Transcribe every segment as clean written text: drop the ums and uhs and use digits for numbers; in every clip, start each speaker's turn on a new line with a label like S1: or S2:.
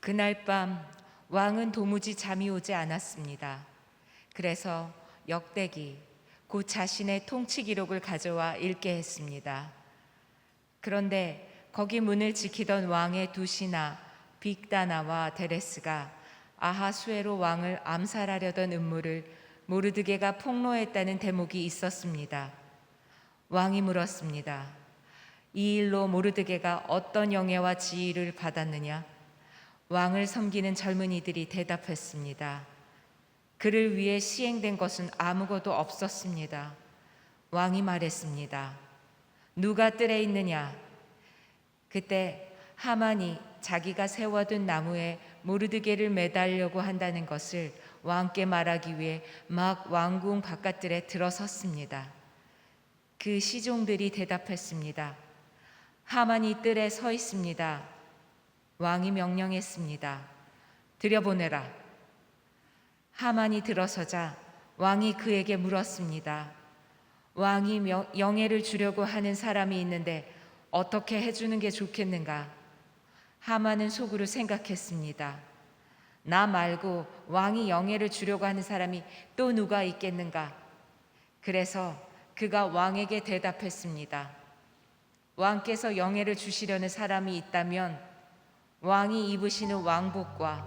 S1: 그날 밤 왕은 도무지 잠이 오지 않았습니다. 그래서 역대기, 곧 자신의 통치 기록을 가져와 읽게 했습니다. 그런데 거기 문을 지키던 왕의 두 신하 빅다나와 데레스가 아하수에로 왕을 암살하려던 음모를 모르드게가 폭로했다는 대목이 있었습니다. 왕이 물었습니다. 이 일로 모르드게가 어떤 영예와 지위를 받았느냐? 왕을 섬기는 젊은이들이 대답했습니다. 그를 위해 시행된 것은 아무것도 없었습니다. 왕이 말했습니다. 누가 뜰에 있느냐? 그때 하만이 자기가 세워둔 나무에 모르드게를 매달려고 한다는 것을 왕께 말하기 위해 막 왕궁 바깥들에 들어섰습니다. 그 시종들이 대답했습니다. 하만이 뜰에 서 있습니다. 왕이 명령했습니다. 들여보내라. 하만이 들어서자 왕이 그에게 물었습니다. 왕이 영예를 주려고 하는 사람이 있는데 어떻게 해주는 게 좋겠는가? 하만은 속으로 생각했습니다. 나 말고 왕이 영예를 주려고 하는 사람이 또 누가 있겠는가? 그래서 그가 왕에게 대답했습니다. 왕께서 영예를 주시려는 사람이 있다면 왕이 입으시는 왕복과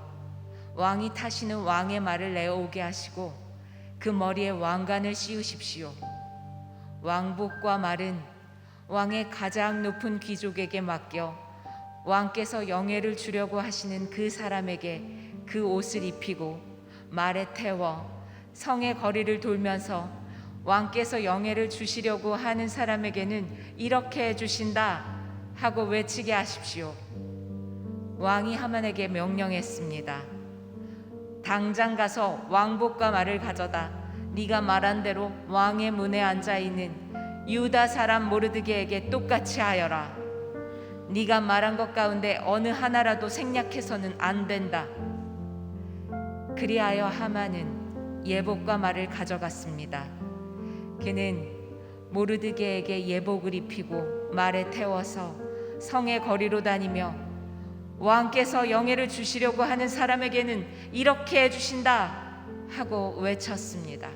S1: 왕이 타시는 왕의 말을 내어오게 하시고 그 머리에 왕관을 씌우십시오. 왕복과 말은 왕의 가장 높은 귀족에게 맡겨 왕께서 영예를 주려고 하시는 그 사람에게 그 옷을 입히고 말에 태워 성의 거리를 돌면서 왕께서 영예를 주시려고 하는 사람에게는 이렇게 해주신다 하고 외치게 하십시오. 왕이 하만에게 명령했습니다. 당장 가서 왕복과 말을 가져다 네가 말한 대로 왕의 문에 앉아있는 유다 사람 모르드게에게 똑같이 하여라. 네가 말한 것 가운데 어느 하나라도 생략해서는 안 된다. 그리하여 하만은 예복과 말을 가져갔습니다. 그는 모르드게에게 예복을 입히고 말에 태워서 성의 거리로 다니며 왕께서 영예를 주시려고 하는 사람에게는 이렇게 해주신다 하고 외쳤습니다.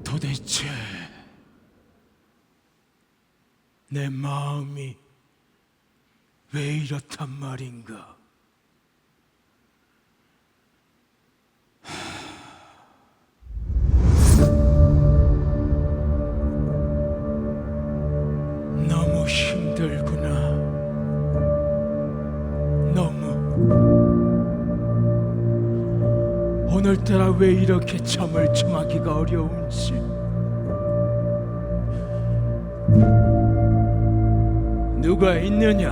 S2: 도대체 내 마음이 왜 이렇단 말인가? 너무 힘들구나. 너무. 오늘따라 왜 이렇게 잠을 청하기가 어려운지. 누가 있느냐?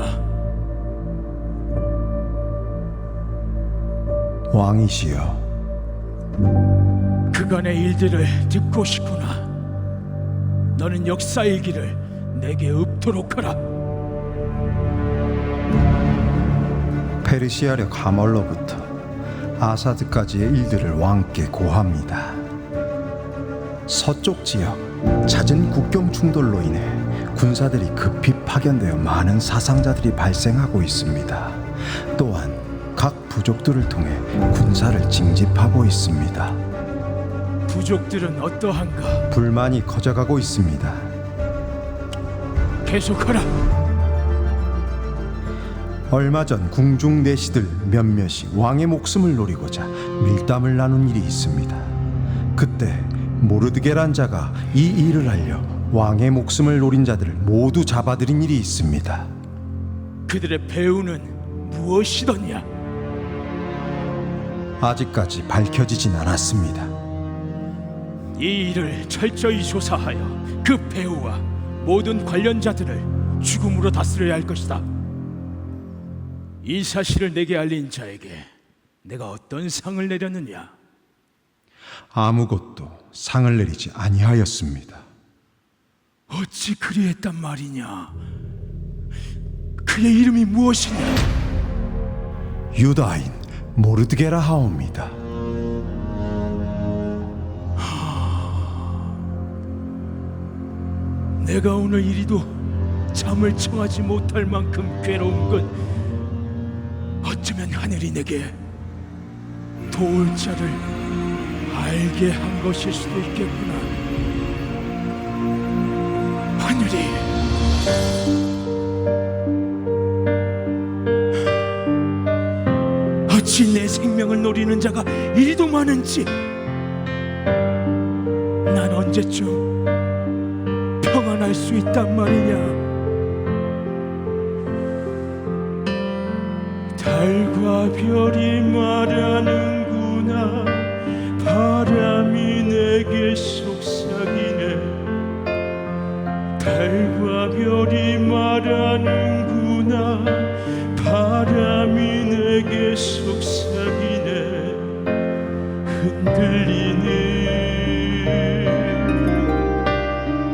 S3: 왕이시여,
S2: 그 그간의 일들을 듣고 싶구나. 너는 역사 일기를 내게 읊도록 하라.
S3: 페르시아력 하멀로부터 아사드까지의 일들을 왕께 고합니다. 서쪽 지역 잦은 국경 충돌로 인해 군사들이 급히 파견되어 많은 사상자들이 발생하고 있습니다. 또한 각 부족들을 통해 군사를 징집하고 있습니다.
S2: 부족들은 어떠한가?
S3: 불만이 커져가고 있습니다.
S2: 계속하라.
S3: 얼마 전 궁중 내시들 몇몇이 왕의 목숨을 노리고자 밀담을 나눈 일이 있습니다. 그때 모르드게란 자가 이 일을 알려 왕의 목숨을 노린 자들을 모두 잡아들인 일이 있습니다.
S2: 그들의 배우는 무엇이더냐?
S3: 아직까지 밝혀지진 않았습니다.
S2: 이 일을 철저히 조사하여 그 배우와 모든 관련자들을 죽음으로 다스려야 할 것이다. 이 사실을 내게 알린 자에게 내가 어떤 상을 내렸느냐?
S3: 아무것도 상을 내리지 아니하였습니다.
S2: 어찌 그리했단 말이냐? 그의 이름이 무엇이냐?
S3: 유다인 모르드게라 하옵니다.
S2: 내가 오늘 이리도 잠을 청하지 못할 만큼 괴로운 건 어쩌면 하늘이 내게 도울 자를 알게 한 것일 수도 있겠구나. 하늘이 어찌 내 생명을 노리는 자가 이리도 많은지, 난 언제쯤 평안할 수 있단 말이냐? 달과 별이 말하는구나. 바람이 내게 속삭이네. 달과 별이 말하는구나. 바람이 내게 속삭이네. 흔들리는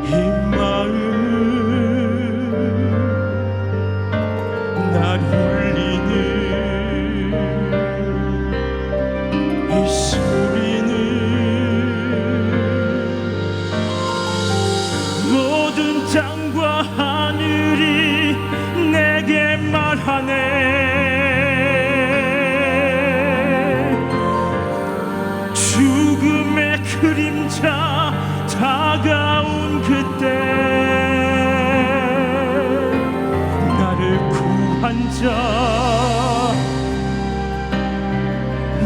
S2: 이 마음은 날 울리는 이 소리는 모든 땅과 하늘이 내게 말하네. 죽음의 그림자 다가온 그때 나를 구한 자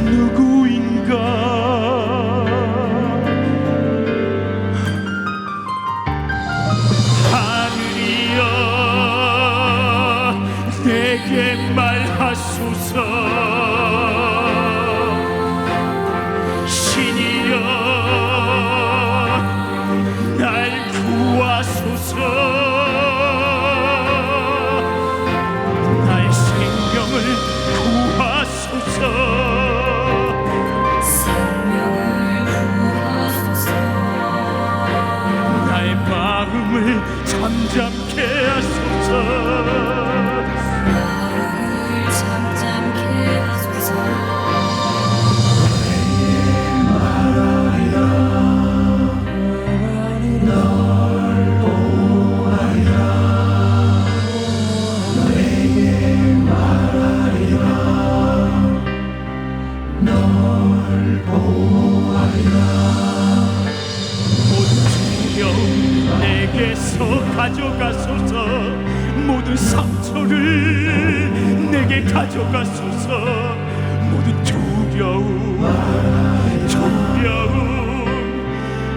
S2: 누구인가? 하늘이여 내게 말하소서. 신이여 날 구하소서. 나의 생명을 구하소서. 나의 마음을 잠잠케 하소서. 내게서 가져가소서. 모든 상처를 내게 가져가소서. 모든 두려움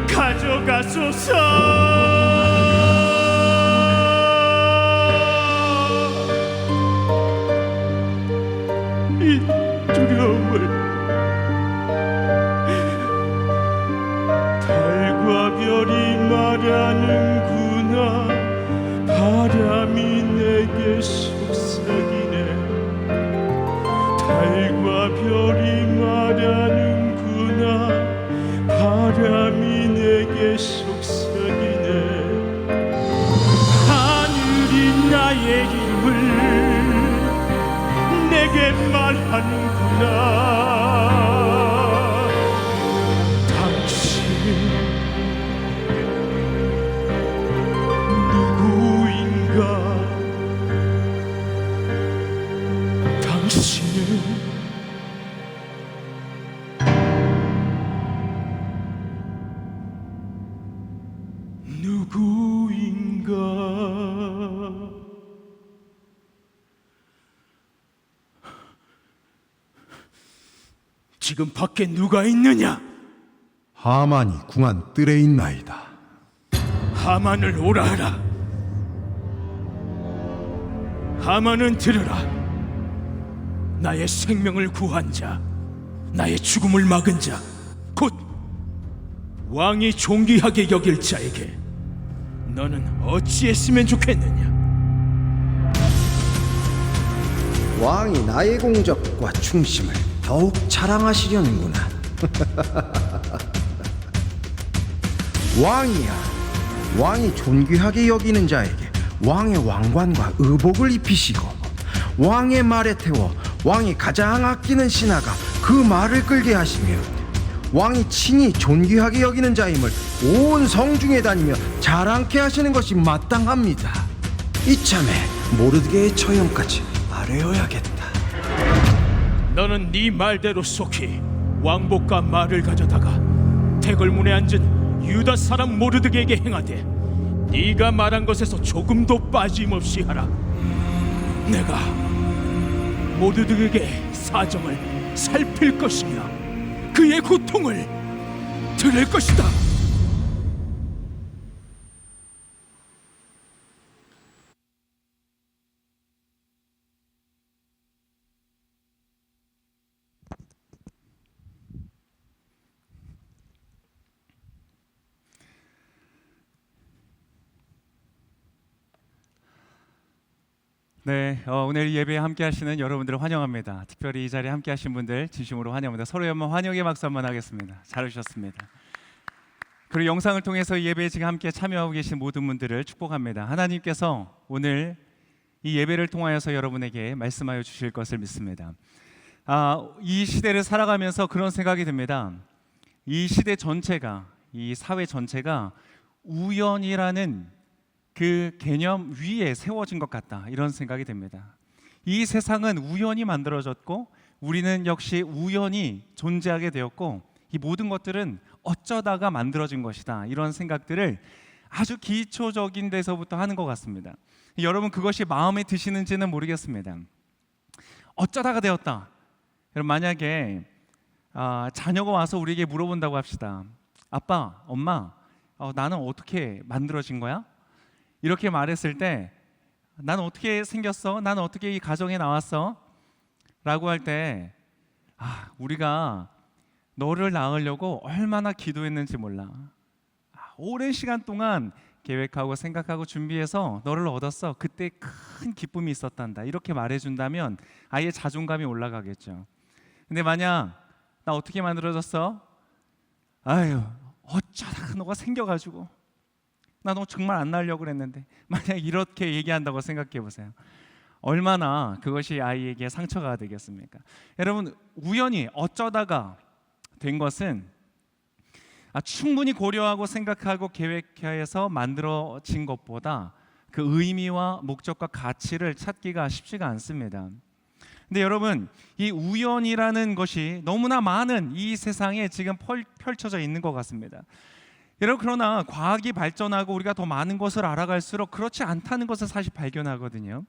S2: 가져가소서. 이 두려움을 달과 별이 말하는구나. 바람이 내게 속삭이네. 달과 별이 말하는구나. 나에게 속삭이네. 하늘이 나의 이름을 내게 말하는구나. 누구인가? 지금 밖에 누가 있느냐?
S3: 하만이 궁한 뜰에 있나이다.
S2: 하만을 오라 하라. 하만은 들으라. 나의 생명을 구한 자, 나의 죽음을 막은 자, 곧 왕이 존귀하게 여길 자에게 너는 어찌했으면 좋겠느냐?
S3: 왕이 나의 공적과 충심을 더욱 자랑하시려는구나. 왕이 존귀하게 여기는 자에게 왕의 왕관과 의복을 입히시고, 왕의 말에 태워 왕이 가장 아끼는 신하가 그 말을 끌게 하시며, 왕이 친히 존귀하게 여기는 자임을 온 성중에 다니며 자랑케 하시는 것이 마땅합니다. 이참에 모르드게의 처형까지 아뢰어야겠다.
S2: 너는 네 말대로 속히 왕복과 말을 가져다가 대궐문에 앉은 유다 사람 모르드게에게 행하되 네가 말한 것에서 조금도 빠짐없이 하라. 내가 모르드게에게 사정을 살필 것이며 그의 고통을 들을 것이다.
S4: 네, 오늘 예배에 함께 하시는 여러분들을 환영합니다. 특별히 이 자리에 함께 하신 분들 진심으로 환영합니다. 서로의 한번 환영의 박수 한번 하겠습니다. 잘 오셨습니다. 그리고 영상을 통해서 이 예배에 지금 함께 참여하고 계신 모든 분들을 축복합니다. 하나님께서 오늘 이 예배를 통하여서 여러분에게 말씀하여 주실 것을 믿습니다. 이 시대를 살아가면서 그런 생각이 듭니다. 이 시대 전체가, 이 사회 전체가 우연이라는 그 개념 위에 세워진 것 같다, 이런 생각이 듭니다. 이 세상은 우연히 만들어졌고 우리는 역시 우연히 존재하게 되었고 이 모든 것들은 어쩌다가 만들어진 것이다, 이런 생각들을 아주 기초적인 데서부터 하는 것 같습니다. 여러분, 그것이 마음에 드시는지는 모르겠습니다. 어쩌다가 되었다. 여러분, 만약에 자녀가 와서 우리에게 물어본다고 합시다. 아빠, 엄마, 나는 어떻게 만들어진 거야? 이렇게 말했을 때 나는 어떻게 생겼어? 나는 어떻게 이 가정에 나왔어? 라고 할 때 우리가 너를 낳으려고 얼마나 기도했는지 몰라. 오랜 시간 동안 계획하고 생각하고 준비해서 너를 얻었어. 그때 큰 기쁨이 있었단다. 이렇게 말해준다면 아예 자존감이 올라가겠죠. 근데 만약 나 어떻게 만들어졌어? 아유, 어쩌다가 너가 생겨가지고 나 너 정말 안 낳으려고 그랬는데, 만약 이렇게 얘기한다고 생각해 보세요. 얼마나 그것이 아이에게 상처가 되겠습니까? 여러분, 우연히 어쩌다가 된 것은 충분히 고려하고 생각하고 계획해서 만들어진 것보다 그 의미와 목적과 가치를 찾기가 쉽지가 않습니다. 근데 여러분, 이 우연이라는 것이 너무나 많은 이 세상에 지금 펼쳐져 있는 것 같습니다. 여러분, 그러나 과학이 발전하고 우리가 더 많은 것을 알아갈수록 그렇지 않다는 것을 사실 발견하거든요.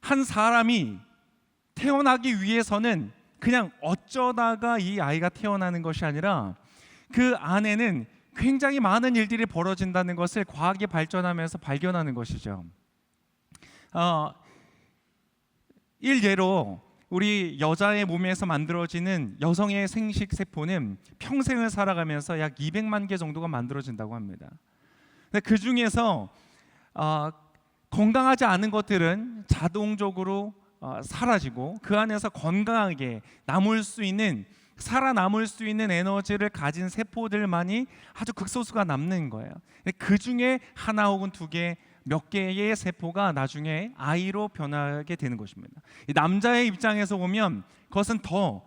S4: 한 사람이 태어나기 위해서는 그냥 어쩌다가 이 아이가 태어나는 것이 아니라 그 안에는 굉장히 많은 일들이 벌어진다는 것을 과학이 발전하면서 발견하는 것이죠. 일례로 우리 여자의 몸에서 만들어지는 여성의 생식 세포는 평생을 살아가면서 약 200만 개 정도가 만들어진다고 합니다. 근데 그 중에서 건강하지 않은 것들은 자동적으로 사라지고 그 안에서 건강하게 남을 수 있는 살아남을 수 있는 에너지를 가진 세포들만이 아주 극소수가 남는 거예요. 그 중에 하나 혹은 두 개, 몇 개의 세포가 나중에 아이로 변하게 되는 것입니다. 이 남자의 입장에서 보면 그것은 더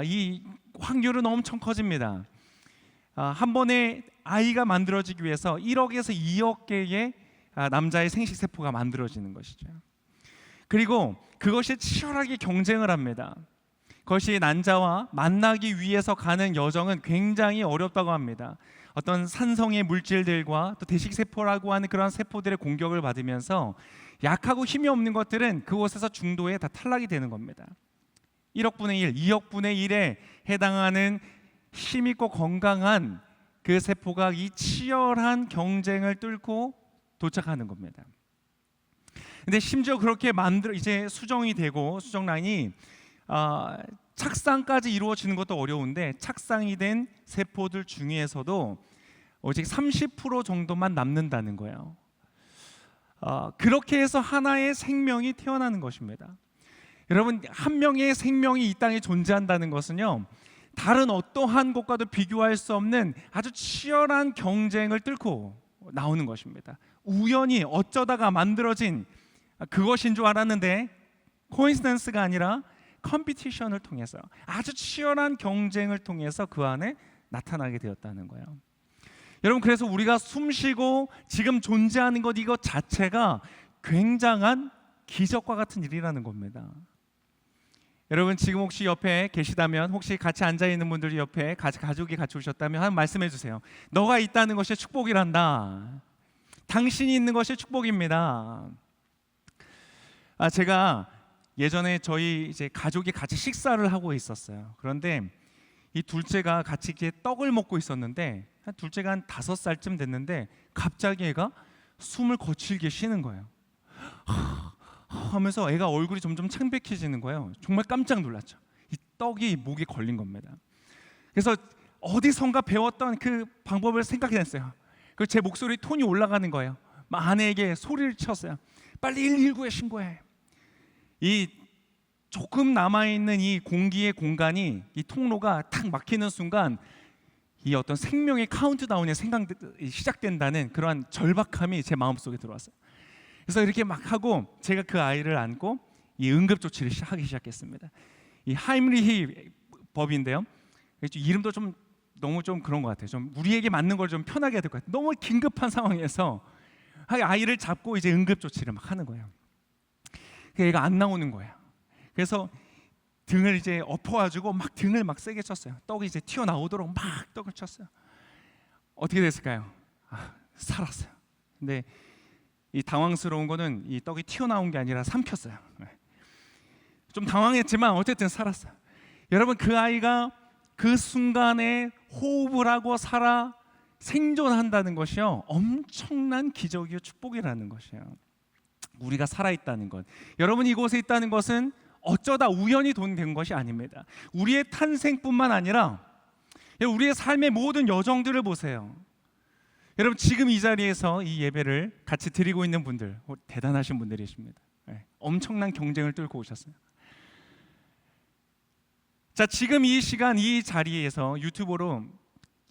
S4: 이 확률은 엄청 커집니다. 한 번에 아이가 만들어지기 위해서 1억에서 2억 개의 남자의 생식세포가 만들어지는 것이죠. 그리고 그것이 치열하게 경쟁을 합니다. 그것이 난자와 만나기 위해서 가는 여정은 굉장히 어렵다고 합니다. 어떤 산성의 물질들과 또 대식세포라고 하는 그런 세포들의 공격을 받으면서 약하고 힘이 없는 것들은 그곳에서 중도에 다 탈락이 되는 겁니다. 1억 분의 1, 2억 분의 1에 해당하는 힘있고 건강한 그 세포가 이 치열한 경쟁을 뚫고 도착하는 겁니다. 근데 심지어 그렇게 이제 수정이 되고 수정 라인이 착상까지 이루어지는 것도 어려운데 착상이 된 세포들 중에서도 오직 30% 정도만 남는다는 거예요. 그렇게 해서 하나의 생명이 태어나는 것입니다. 여러분, 한 명의 생명이 이 땅에 존재한다는 것은요, 다른 어떠한 것과도 비교할 수 없는 아주 치열한 경쟁을 뚫고 나오는 것입니다. 우연히 어쩌다가 만들어진 그것인 줄 알았는데 코인시던스가 아니라 컴피티션을 통해서 아주 치열한 경쟁을 통해서 그 안에 나타나게 되었다는 거예요. 여러분, 그래서 우리가 숨쉬고 지금 존재하는 것 이것 자체가 굉장한 기적과 같은 일이라는 겁니다. 여러분, 지금 혹시 옆에 계시다면, 혹시 같이 앉아 있는 분들 옆에 가족이 같이 오셨다면 한 말씀해 주세요. 너가 있다는 것이 축복이란다. 당신이 있는 것이 축복입니다. 제가 예전에 저희 이제 가족이 같이 식사를 하고 있었어요. 그런데 이 둘째가 같이 이렇게 떡을 먹고 있었는데, 둘째가 한 5살쯤 됐는데 갑자기 애가 숨을 거칠게 쉬는 거예요. 하면서 애가 얼굴이 점점 창백해지는 거예요. 정말 깜짝 놀랐죠. 이 떡이 목에 걸린 겁니다. 그래서 어디선가 배웠던 그 방법을 생각해냈어요. 그래서 제 목소리 톤이 올라가는 거예요. 막 아내에게 소리를 쳤어요. 빨리 119에 신고해. 이 조금 남아있는 이 공기의 공간이, 이 통로가 탁 막히는 순간 이 어떤 생명의 카운트다운의 생각이 시작된다는 그러한 절박함이 제 마음속에 들어왔어요. 그래서 이렇게 막 하고 제가 그 아이를 안고 이 응급조치를 하기 시작했습니다. 이 하임리히 법인데요. 이름도 좀 너무 좀 그런 것 같아요. 좀 우리에게 맞는 걸 좀 편하게 해야 될 것 같아요. 너무 긴급한 상황에서 아이를 잡고 이제 응급조치를 막 하는 거예요. 얘가 안 나오는 거예요. 그래서 등을 이제 엎어가지고 막 등을 막 세게 쳤어요. 떡이 이제 튀어나오도록 막 떡을 쳤어요. 어떻게 됐을까요? 살았어요. 근데 이 당황스러운 거는 이 떡이 튀어나온 게 아니라 삼켰어요. 좀 당황했지만 어쨌든 살았어요. 여러분, 그 아이가 그 순간에 호흡을 하고 살아 생존한다는 것이요, 엄청난 기적이요 축복이라는 것이에요. 우리가 살아있다는 것, 여러분 이곳에 있다는 것은 어쩌다 우연히 된 것이 아닙니다. 우리의 탄생뿐만 아니라 우리의 삶의 모든 여정들을 보세요. 여러분, 지금 이 자리에서 이 예배를 같이 드리고 있는 분들 대단하신 분들이십니다. 엄청난 경쟁을 뚫고 오셨어요. 자, 지금 이 시간 이 자리에서 유튜브로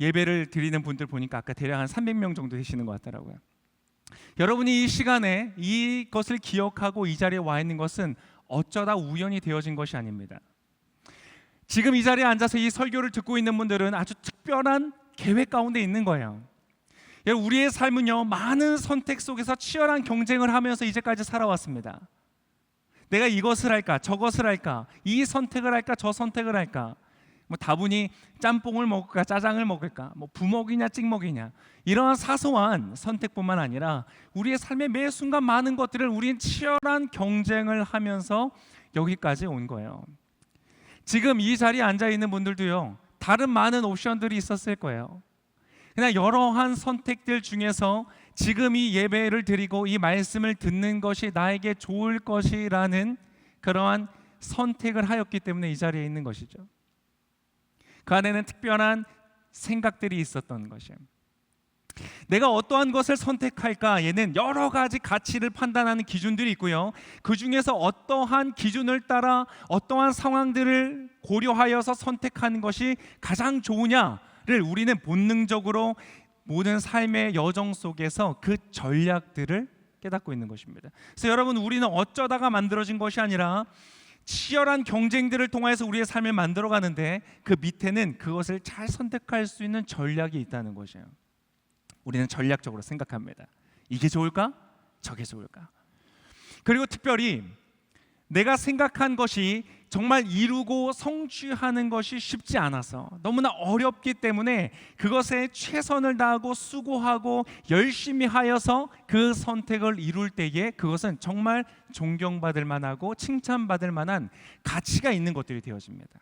S4: 예배를 드리는 분들 보니까 아까 대략 한 300명 정도 되시는 것 같더라고요. 여러분이 이 시간에 이것을 기억하고 이 자리에 와 있는 것은 어쩌다 우연히 되어진 것이 아닙니다. 지금 이 자리에 앉아서 이 설교를 듣고 있는 분들은 아주 특별한 계획 가운데 있는 거예요. 우리의 삶은요, 많은 선택 속에서 치열한 경쟁을 하면서 이제까지 살아왔습니다. 내가 이것을 할까, 저것을 할까, 이 선택을 할까, 저 선택을 할까. 뭐 다분히 짬뽕을 먹을까, 짜장을 먹을까, 뭐 부먹이냐 찍먹이냐, 이러한 사소한 선택뿐만 아니라 우리의 삶의 매 순간 많은 것들을 우리는 치열한 경쟁을 하면서 여기까지 온 거예요. 지금 이 자리에 앉아 있는 분들도요, 다른 많은 옵션들이 있었을 거예요. 그냥 여러한 선택들 중에서 지금 이 예배를 드리고 이 말씀을 듣는 것이 나에게 좋을 것이라는 그러한 선택을 하였기 때문에 이 자리에 있는 것이죠. 그 안에는 특별한 생각들이 있었던 것이에요. 내가 어떠한 것을 선택할까? 얘는 여러 가지 가치를 판단하는 기준들이 있고요. 그 중에서 어떠한 기준을 따라 어떠한 상황들을 고려하여서 선택하는 것이 가장 좋으냐를 우리는 본능적으로 모든 삶의 여정 속에서 그 전략들을 깨닫고 있는 것입니다. 그래서 여러분, 우리는 어쩌다가 만들어진 것이 아니라 치열한 경쟁들을 통해서 우리의 삶을 만들어가는데 그 밑에는 그것을 잘 선택할 수 있는 전략이 있다는 것이에요. 우리는 전략적으로 생각합니다. 이게 좋을까? 저게 좋을까? 그리고 특별히 내가 생각한 것이 정말 이루고 성취하는 것이 쉽지 않아서 너무나 어렵기 때문에 그것에 최선을 다하고 수고하고 열심히 하여서 그 선택을 이룰 때에 그것은 정말 존경받을 만하고 칭찬받을 만한 가치가 있는 것들이 되어집니다.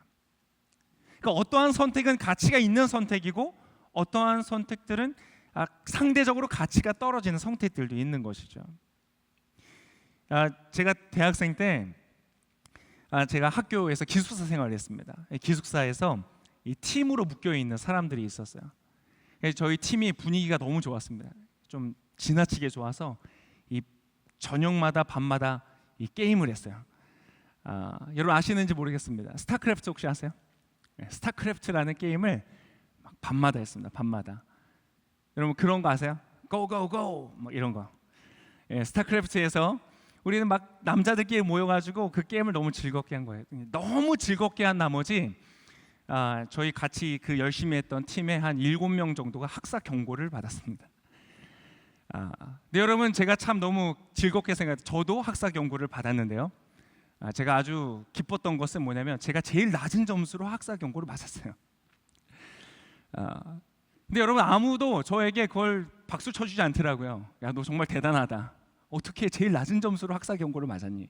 S4: 그러니까 어떠한 선택은 가치가 있는 선택이고 어떠한 선택들은 상대적으로 가치가 떨어지는 선택들도 있는 것이죠. 제가 대학생 때 제가 학교에서 기숙사 생활을 했습니다. 기숙사에서 이 팀으로 묶여 있는 사람들이 있었어요. 저희 팀이 분위기가 너무 좋았습니다. 좀 지나치게 좋아서 이 저녁마다 밤마다 이 게임을 했어요. 여러분 아시는지 모르겠습니다. 스타크래프트 혹시 아세요? 스타크래프트라는 게임을 막 밤마다 했습니다. 밤마다. 여러분 그런 거 아세요? Go go go 뭐 이런 거. 스타크래프트에서 우리는 막 남자들끼리 모여가지고 그 게임을 너무 즐겁게 한 거예요. 너무 즐겁게 한 나머지 저희 같이 그 열심히 했던 팀의 한 7명 정도가 학사 경고를 받았습니다. 근데 여러분 제가 참 너무 즐겁게 저도 학사 경고를 받았는데요. 제가 아주 기뻤던 것은 뭐냐면 제가 제일 낮은 점수로 학사 경고를 맞았어요. 근데 여러분 아무도 저에게 그걸 박수 쳐주지 않더라고요. 야, 너 정말 대단하다. 어떻게 제일 낮은 점수로 학사 경고를 맞았니?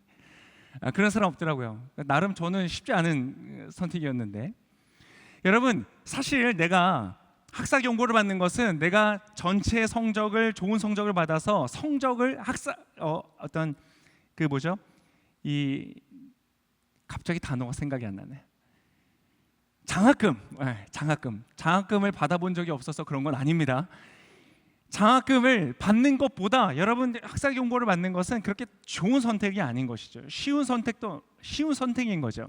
S4: 그런 사람 없더라고요. 나름 저는 쉽지 않은 선택이었는데 여러분 사실 내가 학사 경고를 받는 것은 내가 전체 성적을 좋은 성적을 받아서 성적을 어떤 그 뭐죠? 갑자기 단어가 생각이 안 나네. 장학금을 받아본 적이 없어서 그런 건 아닙니다. 장학금을 받는 것보다 여러분 학사 경고를 받는 것은 그렇게 좋은 선택이 아닌 것이죠. 쉬운 선택인 거죠.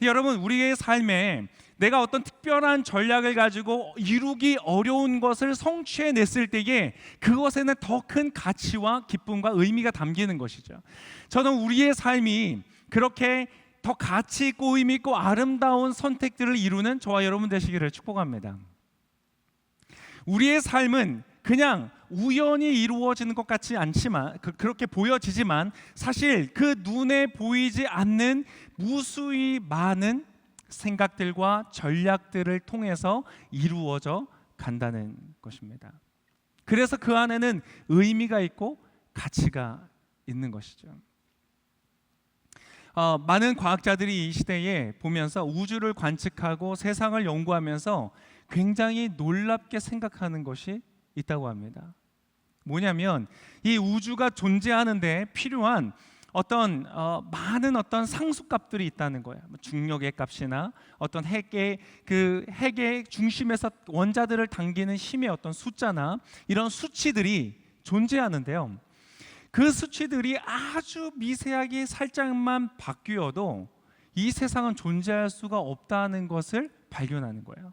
S4: 여러분 우리의 삶에 내가 어떤 특별한 전략을 가지고 이루기 어려운 것을 성취해냈을 때에 그것에는 더 큰 가치와 기쁨과 의미가 담기는 것이죠. 저는 우리의 삶이 그렇게 더 가치 있고 의미 있고 아름다운 선택들을 이루는 저와 여러분 되시기를 축복합니다. 우리의 삶은 그냥 우연히 이루어지는 것 같지 않지만 그렇게 보여지지만 사실 그 눈에 보이지 않는 무수히 많은 생각들과 전략들을 통해서 이루어져 간다는 것입니다. 그래서 그 안에는 의미가 있고 가치가 있는 것이죠. 많은 과학자들이 이 시대에 보면서 우주를 관측하고 세상을 연구하면서 굉장히 놀랍게 생각하는 것이 있다고 합니다. 뭐냐면 이 우주가 존재하는데 필요한 어떤 많은 어떤 상수값들이 있다는 거예요. 중력의 값이나 어떤 핵의 중심에서 원자들을 당기는 힘의 어떤 숫자나 이런 수치들이 존재하는데요. 그 수치들이 아주 미세하게 살짝만 바뀌어도 이 세상은 존재할 수가 없다는 것을 발견하는 거예요.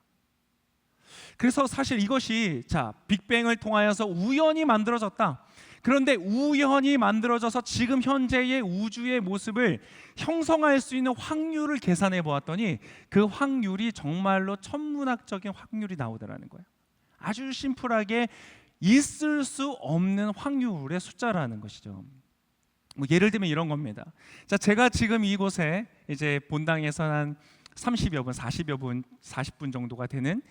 S4: 그래서 사실 이것이 빅뱅을 통하여서 우연히 만들어졌다. 그런데 우연히 만들어져서 지금 현재의 우주의 모습을 형성할 수 있는 확률을 계산해 보았더니 그 확률이 정말로 천문학적인 확률이 나오더라는 거예요. 아주 심플하게 있을 수 없는 확률의 숫자라는 것이죠. 예를 들면 이런 겁니다. 제가 지금 이곳에 이제 본당에서 한 30여 분, 40분 정도가 되는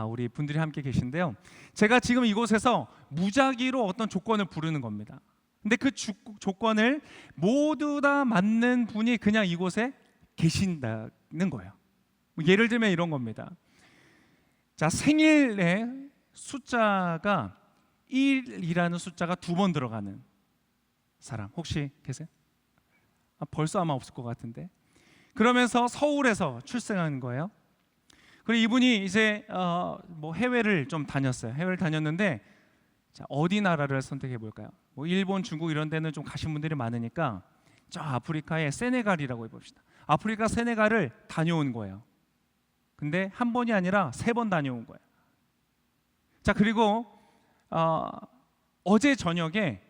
S4: 우리 분들이 함께 계신데요. 제가 지금 이곳에서 무작위로 어떤 조건을 부르는 겁니다. 근데 그 조건을 모두 다 맞는 분이 그냥 이곳에 계신다는 거예요. 예를 들면 이런 겁니다. 생일의 숫자가 1이라는 숫자가 2번 들어가는 사람 혹시 계세요? 벌써 아마 없을 것 같은데. 그러면서 서울에서 출생한 거예요. 그리고 이분이 이제 해외를 좀 다녔어요. 해외를 다녔는데 자, 어디 나라를 선택해 볼까요? 뭐 일본, 중국 이런 데는 좀 가신 분들이 많으니까 저 아프리카의 세네갈이라고 해봅시다. 아프리카 세네갈을 다녀온 거예요. 근데 한 번이 아니라 3번 다녀온 거예요. 자, 그리고 어제 저녁에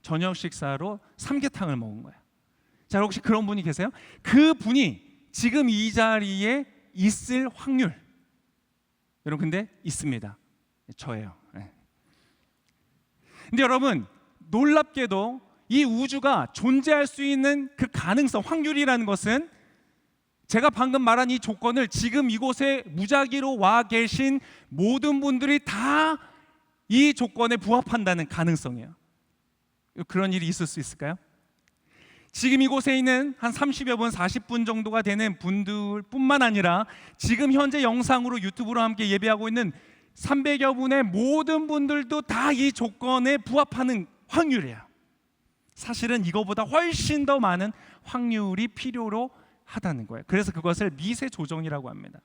S4: 저녁 식사로 삼계탕을 먹은 거예요. 자, 혹시 그런 분이 계세요? 그 분이 지금 이 자리에 있을 확률, 여러분 근데 있습니다. 저예요. 네. 근데 여러분 놀랍게도 이 우주가 존재할 수 있는 그 가능성, 확률이라는 것은 제가 방금 말한 이 조건을 지금 이곳에 무작위로 와 계신 모든 분들이 다 이 조건에 부합한다는 가능성이에요. 그런 일이 있을 수 있을까요? 지금 이곳에 있는 한 30여 분, 40분 정도가 되는 분들뿐만 아니라 지금 현재 영상으로 유튜브로 함께 예배하고 있는 300여 분의 모든 분들도 다 이 조건에 부합하는 확률이에요. 사실은 이거보다 훨씬 더 많은 확률이 필요로 하다는 거예요. 그래서 그것을 미세 조정이라고 합니다.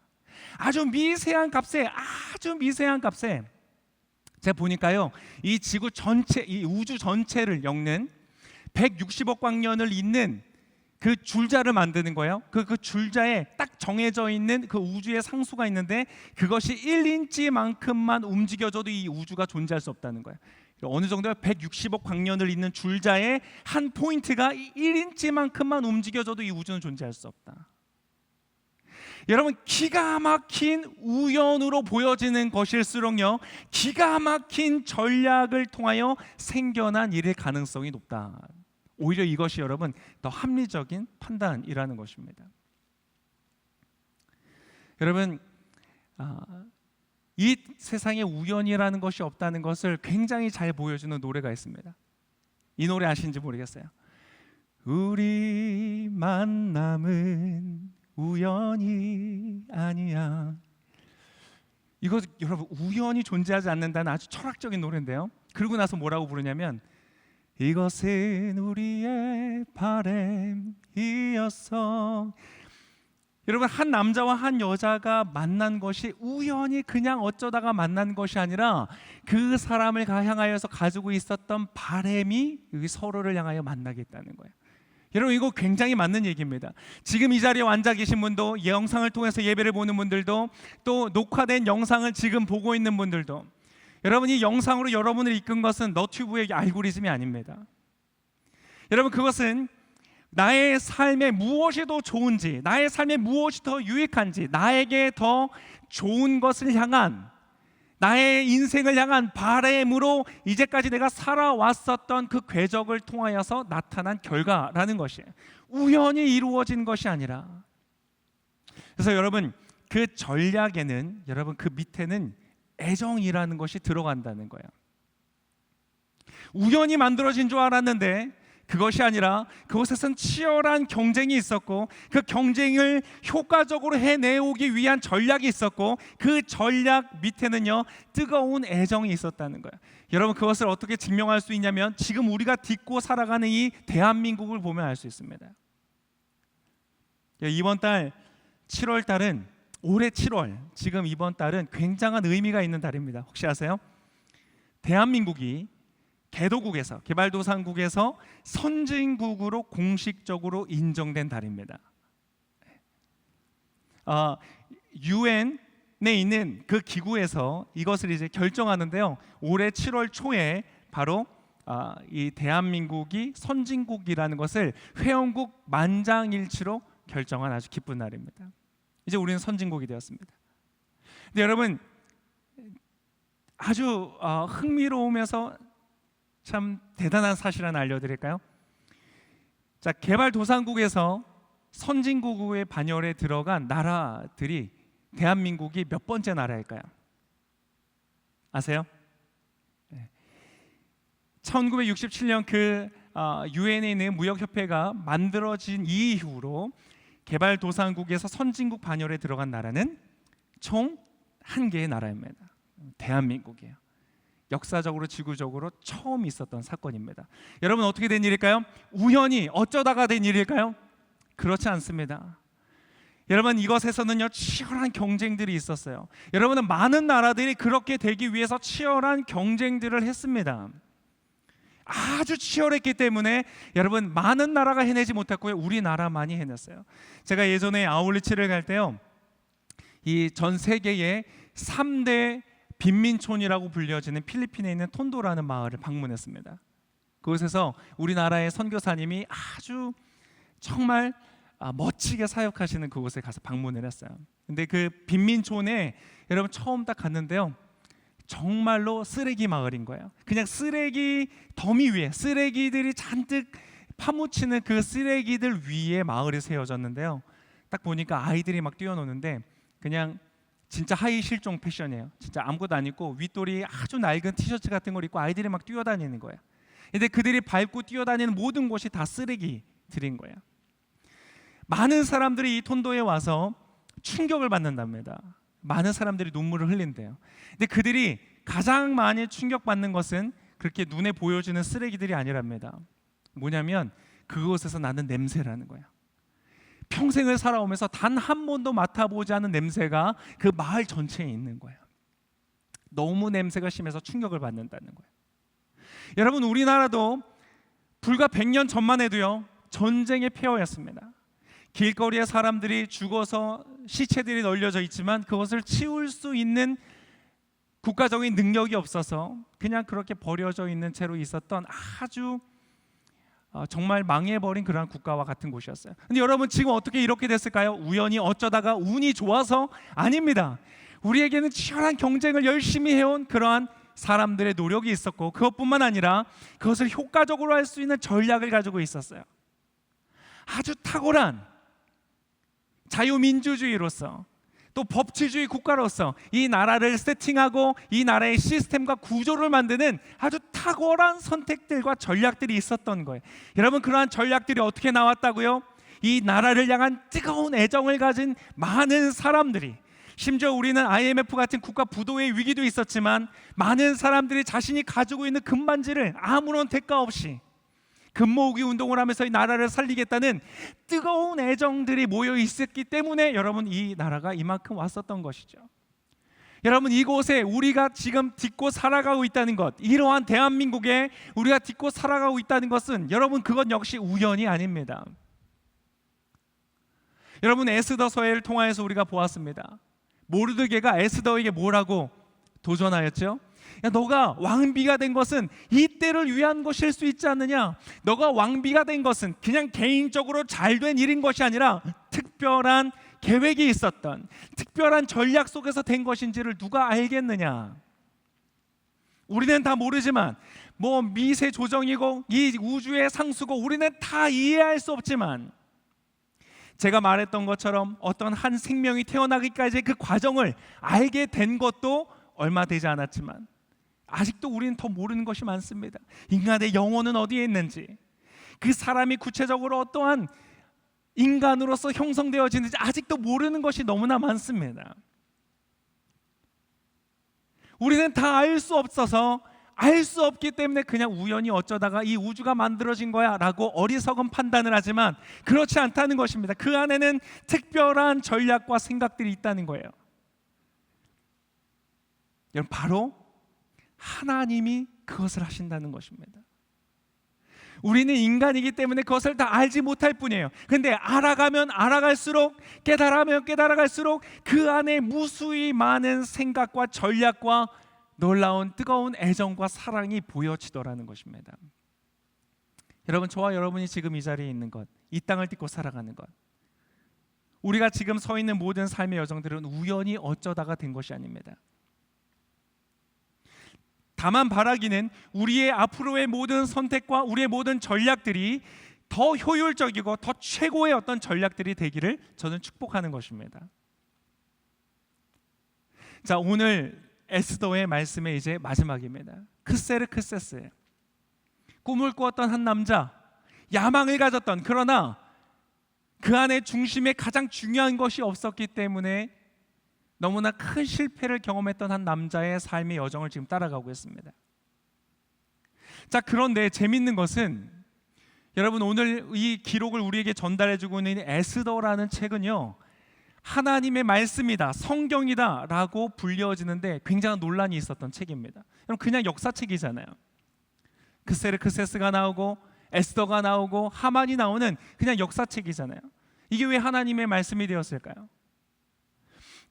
S4: 아주 미세한 값에 제가 보니까요, 이 지구 전체, 이 우주 전체를 엮는 160억 광년을 잇는 그 줄자를 만드는 거예요. 그 줄자에 딱 정해져 있는 그 우주의 상수가 있는데 그것이 1인치만큼만 움직여져도 이 우주가 존재할 수 없다는 거예요. 어느 정도야? 160억 광년을 잇는 줄자의 한 포인트가 1인치만큼만 움직여져도 이 우주는 존재할 수 없다. 여러분, 기가 막힌 우연으로 보여지는 것일수록요, 기가 막힌 전략을 통하여 생겨난 일의 가능성이 높다. 오히려 이것이 여러분 더 합리적인 판단이라는 것입니다. 여러분, 이 세상에 우연이라는 것이 없다는 것을 굉장히 잘 보여주는 노래가 있습니다. 이 노래 아시는지 모르겠어요. 우리 만남은 우연이 아니야. 이거 여러분, 우연이 존재하지 않는다는 아주 철학적인 노래인데요. 그러고 나서 뭐라고 부르냐면, 이것은 우리의 바람이었어. 여러분, 한 남자와 한 여자가 만난 것이 우연히 그냥 어쩌다가 만난 것이 아니라 그 사람을 향하여서 가지고 있었던 바람이 서로를 향하여 만나겠다는 거예요. 여러분, 이거 굉장히 맞는 얘기입니다. 지금 이 자리에 앉아 계신 분도, 영상을 통해서 예배를 보는 분들도, 또 녹화된 영상을 지금 보고 있는 분들도, 여러분, 이 영상으로 여러분을 이끈 것은 너튜브의 알고리즘이 아닙니다. 여러분, 그것은 나의 삶에 무엇이 더 좋은지, 나의 삶에 무엇이 더 유익한지, 나에게 더 좋은 것을 향한, 나의 인생을 향한 바람으로 이제까지 내가 살아왔었던 그 궤적을 통하여서 나타난 결과라는 것이에요. 우연히 이루어진 것이 아니라. 그래서 여러분, 그 전략에는, 여러분 그 밑에는 애정이라는 것이 들어간다는 거예요. 우연히 만들어진 줄 알았는데 그것이 아니라 그곳에선 치열한 경쟁이 있었고, 그 경쟁을 효과적으로 해내오기 위한 전략이 있었고, 그 전략 밑에는요, 뜨거운 애정이 있었다는 거예요. 여러분, 그것을 어떻게 증명할 수 있냐면 지금 우리가 딛고 살아가는 이 대한민국을 보면 알 수 있습니다. 이번 달 7월 달은, 올해 7월, 지금 이번 달은 굉장한 의미가 있는 달입니다. 혹시 아세요? 대한민국이 개도국에서, 개발도상국에서 선진국으로 공식적으로 인정된 달입니다. 유엔에 있는 그 기구에서 이것을 이제 결정하는데요, 올해 7월 초에 바로 이 대한민국이 선진국이라는 것을 회원국 만장일치로 결정한 아주 기쁜 날입니다. 이제 우리는 선진국이 되었습니다. 근데 여러분, 아주 흥미로우면서 참 대단한 사실 하나 알려드릴까요? 자, 개발도상국에서 선진국의 반열에 들어간 나라들이 대한민국이 몇 번째 나라일까요? 아세요? 1967년 그 유엔에 있는 무역협회가 만들어진 이후로 개발도상국에서 선진국 반열에 들어간 나라는 총 1개의 나라입니다. 대한민국이에요. 역사적으로, 지구적으로 처음 있었던 사건입니다. 여러분, 어떻게 된 일일까요? 우연히, 어쩌다가 된 일일까요? 그렇지 않습니다. 여러분, 이것에서는요 치열한 경쟁들이 있었어요. 여러분은 많은 나라들이 그렇게 되기 위해서 치열한 경쟁들을 했습니다. 아주 치열했기 때문에 여러분 많은 나라가 해내지 못했고요, 우리나라만이 해냈어요. 제가 예전에 아울리치를 갈 때요, 이 전 세계의 3대 빈민촌이라고 불려지는 필리핀에 있는 톤도라는 마을을 방문했습니다. 그곳에서 우리나라의 선교사님이 아주 정말 멋지게 사역하시는 그곳에 가서 방문을 했어요. 근데 그 빈민촌에 여러분 처음 딱 갔는데요, 정말로 쓰레기 마을인 거예요. 그냥 쓰레기 더미 위에 쓰레기들이 잔뜩 파묻히는 그 쓰레기들 위에 마을이 세워졌는데요, 딱 보니까 아이들이 막 뛰어노는데 그냥 진짜 하이 실종 패션이에요. 진짜 아무것도 안 입고 윗돌이 아주 낡은 티셔츠 같은 걸 입고 아이들이 막 뛰어다니는 거예요. 근데 그들이 밟고 뛰어다니는 모든 곳이 다 쓰레기들인 거예요. 많은 사람들이 이 톤도에 와서 충격을 받는답니다. 많은 사람들이 눈물을 흘린대요. 근데 그들이 가장 많이 충격받는 것은 그렇게 눈에 보여지는 쓰레기들이 아니랍니다. 뭐냐면 그곳에서 나는 냄새라는 거예요. 평생을 살아오면서 단 한 번도 맡아보지 않은 냄새가 그 마을 전체에 있는 거예요. 너무 냄새가 심해서 충격을 받는다는 거예요. 여러분, 우리나라도 불과 100년 전만 해도요 전쟁의 폐허였습니다. 길거리에 사람들이 죽어서 시체들이 널려져 있지만 그것을 치울 수 있는 국가적인 능력이 없어서 그냥 그렇게 버려져 있는 채로 있었던 아주 정말 망해버린 그러한 국가와 같은 곳이었어요. 근데 여러분, 지금 어떻게 이렇게 됐을까요? 우연히 어쩌다가 운이 좋아서? 아닙니다. 우리에게는 치열한 경쟁을 열심히 해온 그러한 사람들의 노력이 있었고, 그것뿐만 아니라 그것을 효과적으로 할 수 있는 전략을 가지고 있었어요. 아주 탁월한 자유민주주의로서 또 법치주의 국가로서 이 나라를 세팅하고 이 나라의 시스템과 구조를 만드는 아주 탁월한 선택들과 전략들이 있었던 거예요. 여러분, 그러한 전략들이 어떻게 나왔다고요? 이 나라를 향한 뜨거운 애정을 가진 많은 사람들이, 심지어 우리는 IMF 같은 국가 부도의 위기도 있었지만 많은 사람들이 자신이 가지고 있는 금반지를 아무런 대가 없이 금모으기 운동을 하면서 이 나라를 살리겠다는 뜨거운 애정들이 모여 있었기 때문에 여러분, 이 나라가 이만큼 왔었던 것이죠. 여러분, 이곳에 우리가 지금 딛고 살아가고 있다는 것, 이러한 대한민국에 우리가 딛고 살아가고 있다는 것은 여러분, 그건 역시 우연이 아닙니다. 여러분, 에스더서를 통하여서 우리가 보았습니다. 모르드게가 에스더에게 뭐라고 도전하였죠? 야, 너가 왕비가 된 것은 이때를 위한 것일 수 있지 않느냐? 너가 왕비가 된 것은 그냥 개인적으로 잘된 일인 것이 아니라 특별한 계획이 있었던, 특별한 전략 속에서 된 것인지를 누가 알겠느냐? 우리는 다 모르지만, 뭐 미세 조정이고 이 우주의 상수고 우리는 다 이해할 수 없지만, 제가 말했던 것처럼 어떤 한 생명이 태어나기까지의 그 과정을 알게 된 것도 얼마 되지 않았지만 아직도 우리는 더 모르는 것이 많습니다. 인간의 영혼은 어디에 있는지, 그 사람이 구체적으로 어떠한 인간으로서 형성되어지는지 아직도 모르는 것이 너무나 많습니다. 우리는 다 알 수 없어서, 알 수 없기 때문에 그냥 우연히 어쩌다가 이 우주가 만들어진 거야 라고 어리석은 판단을 하지만 그렇지 않다는 것입니다. 그 안에는 특별한 전략과 생각들이 있다는 거예요. 여러분, 바로 하나님이 그것을 하신다는 것입니다. 우리는 인간이기 때문에 그것을 다 알지 못할 뿐이에요. 근데 알아가면 알아갈수록, 깨달으면 깨달아갈수록 그 안에 무수히 많은 생각과 전략과 놀라운 뜨거운 애정과 사랑이 보여지더라는 것입니다. 여러분, 저와 여러분이 지금 이 자리에 있는 것, 이 땅을 딛고 살아가는 것, 우리가 지금 서 있는 모든 삶의 여정들은 우연히 어쩌다가 된 것이 아닙니다. 다만 바라기는 우리의 앞으로의 모든 선택과 우리의 모든 전략들이 더 효율적이고 더 최고의 어떤 전략들이 되기를 저는 축복하는 것입니다. 자, 오늘 에스더의 말씀의 이제 마지막입니다. 크세르크세스예요. 꿈을 꾸었던 한 남자, 야망을 가졌던, 그러나 그 안에 중심에 가장 중요한 것이 없었기 때문에 너무나 큰 실패를 경험했던 한 남자의 삶의 여정을 지금 따라가고 있습니다. 자, 그런데 재밌는 것은 여러분, 오늘 이 기록을 우리에게 전달해주고 있는 에스더라는 책은요, 하나님의 말씀이다, 성경이다라고 불려지는데 굉장한 논란이 있었던 책입니다. 여러분, 그냥 역사책이잖아요. 크세르크세스가 나오고 에스더가 나오고 하만이 나오는 그냥 역사책이잖아요. 이게 왜 하나님의 말씀이 되었을까요?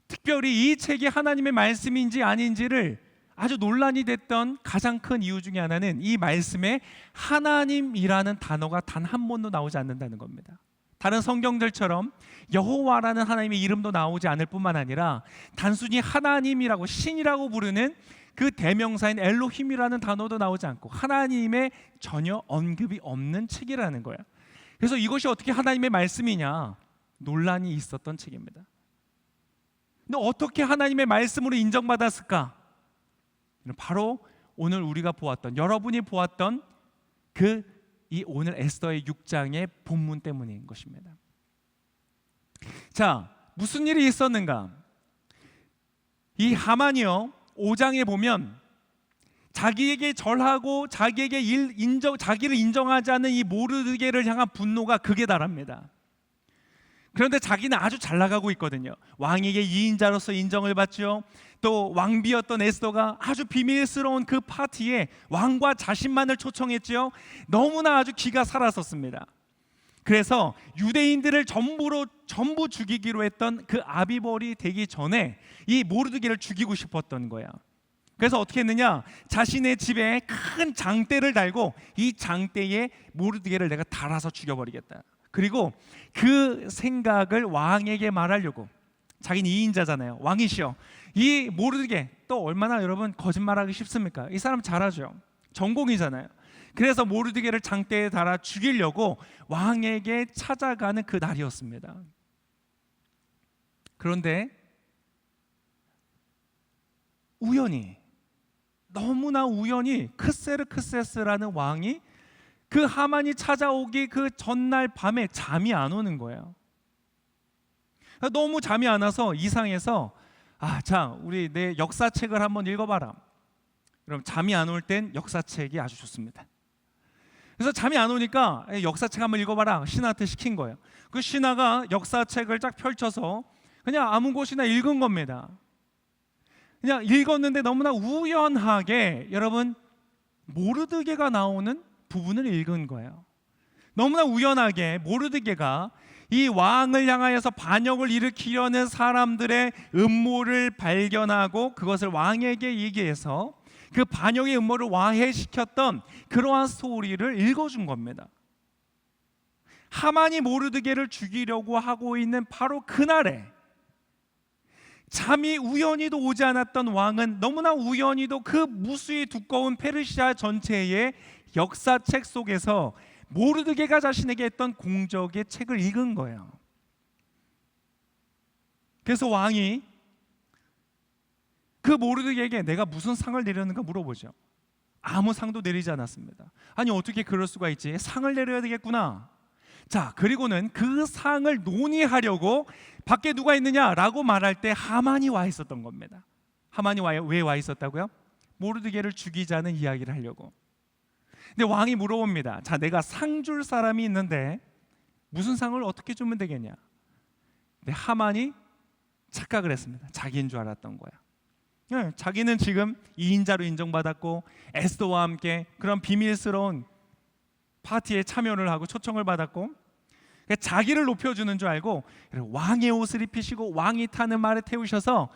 S4: 특별히 이 책이 하나님의 말씀인지 아닌지를 아주 논란이 됐던 가장 큰 이유 중에 하나는 이 말씀에 하나님이라는 단어가 단 한 번도 나오지 않는다는 겁니다. 다른 성경들처럼 여호와라는 하나님의 이름도 나오지 않을 뿐만 아니라 단순히 하나님이라고, 신이라고 부르는 그 대명사인 엘로힘이라는 단어도 나오지 않고 하나님의 전혀 언급이 없는 책이라는 거예요. 그래서 이것이 어떻게 하나님의 말씀이냐 논란이 있었던 책입니다. 근데 어떻게 하나님의 말씀으로 인정받았을까? 바로 오늘 우리가 보았던, 여러분이 보았던 이 오늘 에스더의 6장의 본문 때문인 것입니다. 자, 무슨 일이 있었는가? 이 하만이요, 5장에 보면 자기에게 절하고 자기에게 자기를 인정하지 않는 이 모르드게를 향한 분노가 극에 달합니다. 그런데 자기는 아주 잘 나가고 있거든요. 왕에게 2인자로서 인정을 받죠. 또 왕비였던 에스더가 아주 비밀스러운 그 파티에 왕과 자신만을 초청했죠. 너무나 아주 기가 살았었습니다. 그래서 유대인들을 전부 죽이기로 했던 그 아비벌이 되기 전에 이 모르드게를 죽이고 싶었던 거야. 그래서 어떻게 했느냐? 자신의 집에 큰 장대를 달고 이 장대에 모르드게를 내가 달아서 죽여버리겠다. 그리고 그 생각을 왕에게 말하려고, 자기는 2인자잖아요. 왕이시여. 이 모르드게 또 얼마나 여러분 거짓말하기 쉽습니까? 이 사람 잘하죠. 전공이잖아요. 그래서 모르드게를 장대에 달아 죽이려고 왕에게 찾아가는 그 날이었습니다. 그런데 너무나 우연히 크세르크세스라는 왕이 그 하만이 찾아오기 그 전날 밤에 잠이 안 오는 거예요. 너무 잠이 안 와서 이상해서 자, 우리 내 역사책을 한번 읽어봐라. 그럼 잠이 안 올 땐 역사책이 아주 좋습니다. 그래서 잠이 안 오니까 역사책 한번 읽어봐라 신하한테 시킨 거예요. 그 신하가 역사책을 쫙 펼쳐서 그냥 아무 곳이나 읽은 겁니다. 그냥 읽었는데 너무나 우연하게 여러분 모르드게가 나오는 부분을 읽은 거예요. 너무나 우연하게 모르드게가 이 왕을 향하여서 반역을 일으키려는 사람들의 음모를 발견하고 그것을 왕에게 얘기해서 그 반역의 음모를 와해시켰던 그러한 스토리를 읽어준 겁니다. 하만이 모르드게를 죽이려고 하고 있는 바로 그날에 잠이 우연히도 오지 않았던 왕은 너무나 우연히도 그 무수히 두꺼운 페르시아 전체의 역사책 속에서 모르드게가 자신에게 했던 공적의 책을 읽은 거예요. 그래서 왕이 그 모르드게에게 내가 무슨 상을 내렸는가 물어보죠. 아무 상도 내리지 않았습니다. 아니 어떻게 그럴 수가 있지? 상을 내려야 되겠구나. 자, 그리고는 그 상을 논의하려고 밖에 누가 있느냐라고 말할 때 하만이 와 있었던 겁니다. 하만이 왜 와 있었다고요? 모르드게를 죽이자는 이야기를 하려고. 근데 왕이 물어봅니다. 자, 내가 상 줄 사람이 있는데 무슨 상을 어떻게 주면 되겠냐? 근데 하만이 착각을 했습니다. 자기인 줄 알았던 거야. 자기는 지금 2인자로 인정받았고 에스더와 함께 그런 비밀스러운 파티에 참여를 하고 초청을 받았고 자기를 높여주는 줄 알고 왕의 옷을 입히시고 왕이 타는 말에 태우셔서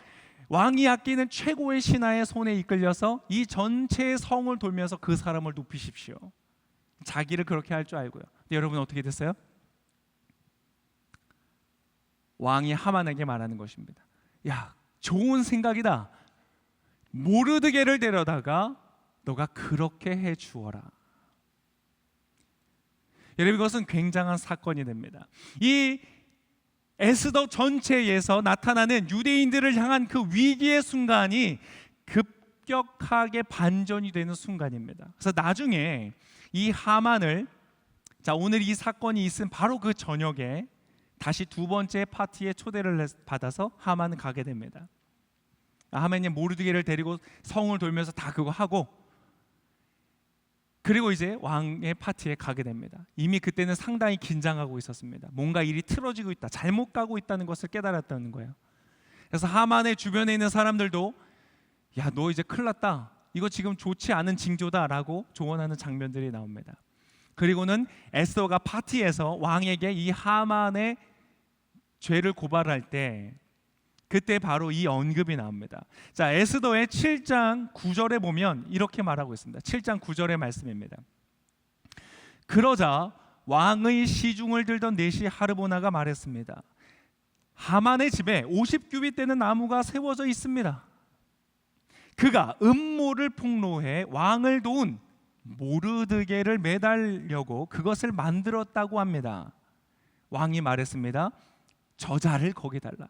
S4: 왕이 아끼는 최고의 신하의 손에 이끌려서 이 전체 성을 돌면서 그 사람을 높이십시오. 자기를 그렇게 할 줄 알고요. 근데 여러분 어떻게 됐어요? 왕이 하만에게 말하는 것입니다. 야, 좋은 생각이다. 모르드게를 데려다가 너가 그렇게 해 주어라. 여러분 이것은 굉장한 사건이 됩니다. 이 에스더 전체에서 나타나는 유대인들을 향한 그 위기의 순간이 급격하게 반전이 되는 순간입니다. 그래서 나중에 이 하만을 오늘 이 사건이 있은 바로 그 저녁에 다시 두 번째 파티에 초대를 받아서 하만은 가게 됩니다. 하만이 모르드게를 데리고 성을 돌면서 다 그거 하고 그리고 이제 왕의 파티에 가게 됩니다. 이미 그때는 상당히 긴장하고 있었습니다. 뭔가 일이 틀어지고 있다, 잘못 가고 있다는 것을 깨달았다는 거예요. 그래서 하만의 주변에 있는 사람들도 야, 너 이제 큰일 났다, 이거 지금 좋지 않은 징조다라고 조언하는 장면들이 나옵니다. 그리고는 에스더가 파티에서 왕에게 이 하만의 죄를 고발할 때 그때 바로 이 언급이 나옵니다. 자, 에스더의 7장 9절에 보면 이렇게 말하고 있습니다. 7장 9절의 말씀입니다. 그러자 왕의 시중을 들던 내시 하르보나가 말했습니다. 하만의 집에 50규빗 되는 나무가 세워져 있습니다. 그가 음모를 폭로해 왕을 도운 모르드게를 매달려고 그것을 만들었다고 합니다. 왕이 말했습니다. 저자를 거기 달라.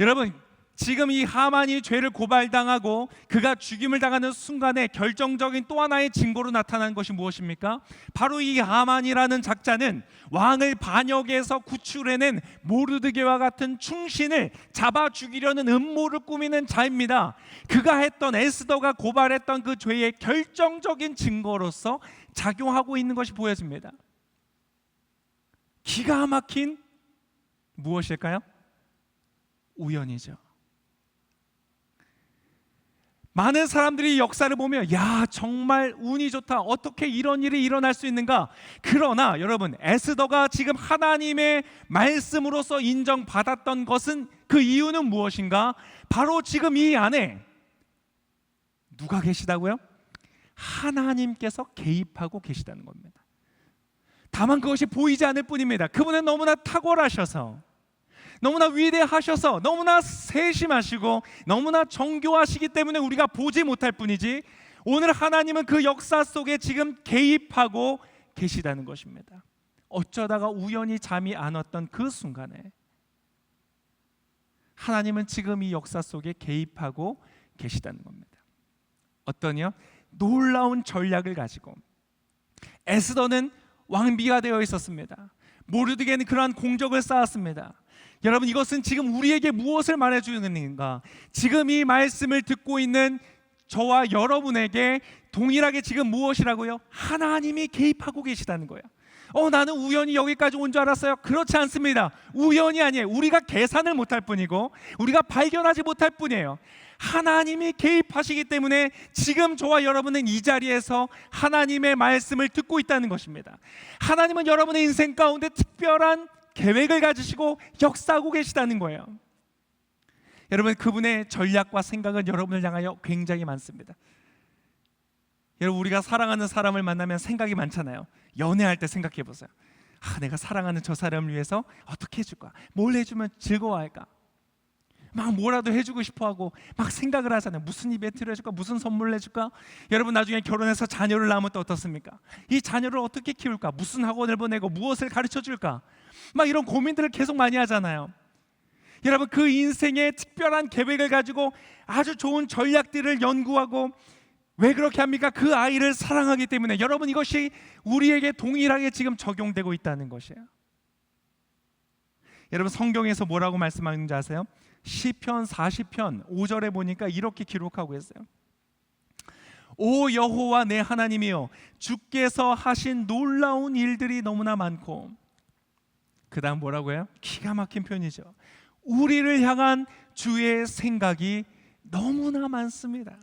S4: 여러분, 지금 이 하만이 죄를 고발당하고 그가 죽임을 당하는 순간에 결정적인 또 하나의 증거로 나타난 것이 무엇입니까? 바로 이 하만이라는 작자는 왕을 반역해서 구출해낸 모르드게와 같은 충신을 잡아 죽이려는 음모를 꾸미는 자입니다. 그가 했던, 에스더가 고발했던 그 죄의 결정적인 증거로서 작용하고 있는 것이 보여집니다. 기가 막힌 무엇일까요? 우연이죠. 많은 사람들이 역사를 보며 야, 정말 운이 좋다, 어떻게 이런 일이 일어날 수 있는가. 그러나 여러분, 에스더가 지금 하나님의 말씀으로서 인정받았던 것은, 그 이유는 무엇인가? 바로 지금 이 안에 누가 계시다고요? 하나님께서 개입하고 계시다는 겁니다. 다만 그것이 보이지 않을 뿐입니다. 그분은 너무나 탁월하셔서, 너무나 위대하셔서, 너무나 세심하시고 너무나 정교하시기 때문에 우리가 보지 못할 뿐이지, 오늘 하나님은 그 역사 속에 지금 개입하고 계시다는 것입니다. 어쩌다가 우연히 잠이 안 왔던 그 순간에 하나님은 지금 이 역사 속에 개입하고 계시다는 겁니다. 어떠냐? 놀라운 전략을 가지고 에스더는 왕비가 되어 있었습니다. 모르드게는 그러한 공적을 쌓았습니다. 여러분, 이것은 지금 우리에게 무엇을 말해주는가? 지금 이 말씀을 듣고 있는 저와 여러분에게 동일하게 지금 무엇이라고요? 하나님이 개입하고 계시다는 거예요. 나는 우연히 여기까지 온 줄 알았어요. 그렇지 않습니다. 우연이 아니에요. 우리가 계산을 못할 뿐이고 우리가 발견하지 못할 뿐이에요. 하나님이 개입하시기 때문에 지금 저와 여러분은 이 자리에서 하나님의 말씀을 듣고 있다는 것입니다. 하나님은 여러분의 인생 가운데 특별한 계획을 가지시고 역사하고 계시다는 거예요. 여러분, 그분의 전략과 생각은 여러분을 향하여 굉장히 많습니다. 여러분, 우리가 사랑하는 사람을 만나면 생각이 많잖아요. 연애할 때 생각해 보세요. 내가 사랑하는 저 사람을 위해서 어떻게 해줄까? 뭘 해주면 즐거워할까? 막 뭐라도 해주고 싶어하고 막 생각을 하잖아요. 무슨 이벤트를 해줄까? 무슨 선물을 해줄까? 여러분, 나중에 결혼해서 자녀를 낳으면 또 어떻습니까? 이 자녀를 어떻게 키울까? 무슨 학원을 보내고 무엇을 가르쳐줄까? 막 이런 고민들을 계속 많이 하잖아요. 여러분, 그 인생의 특별한 계획을 가지고 아주 좋은 전략들을 연구하고, 왜 그렇게 합니까? 그 아이를 사랑하기 때문에. 여러분, 이것이 우리에게 동일하게 지금 적용되고 있다는 것이에요. 여러분, 성경에서 뭐라고 말씀하는지 아세요? 시편 40편 5절에 보니까 이렇게 기록하고 있어요. 오 여호와 내 하나님이여, 주께서 하신 놀라운 일들이 너무나 많고, 그 다음 뭐라고 해요? 기가 막힌 표현이죠. 우리를 향한 주의 생각이 너무나 많습니다.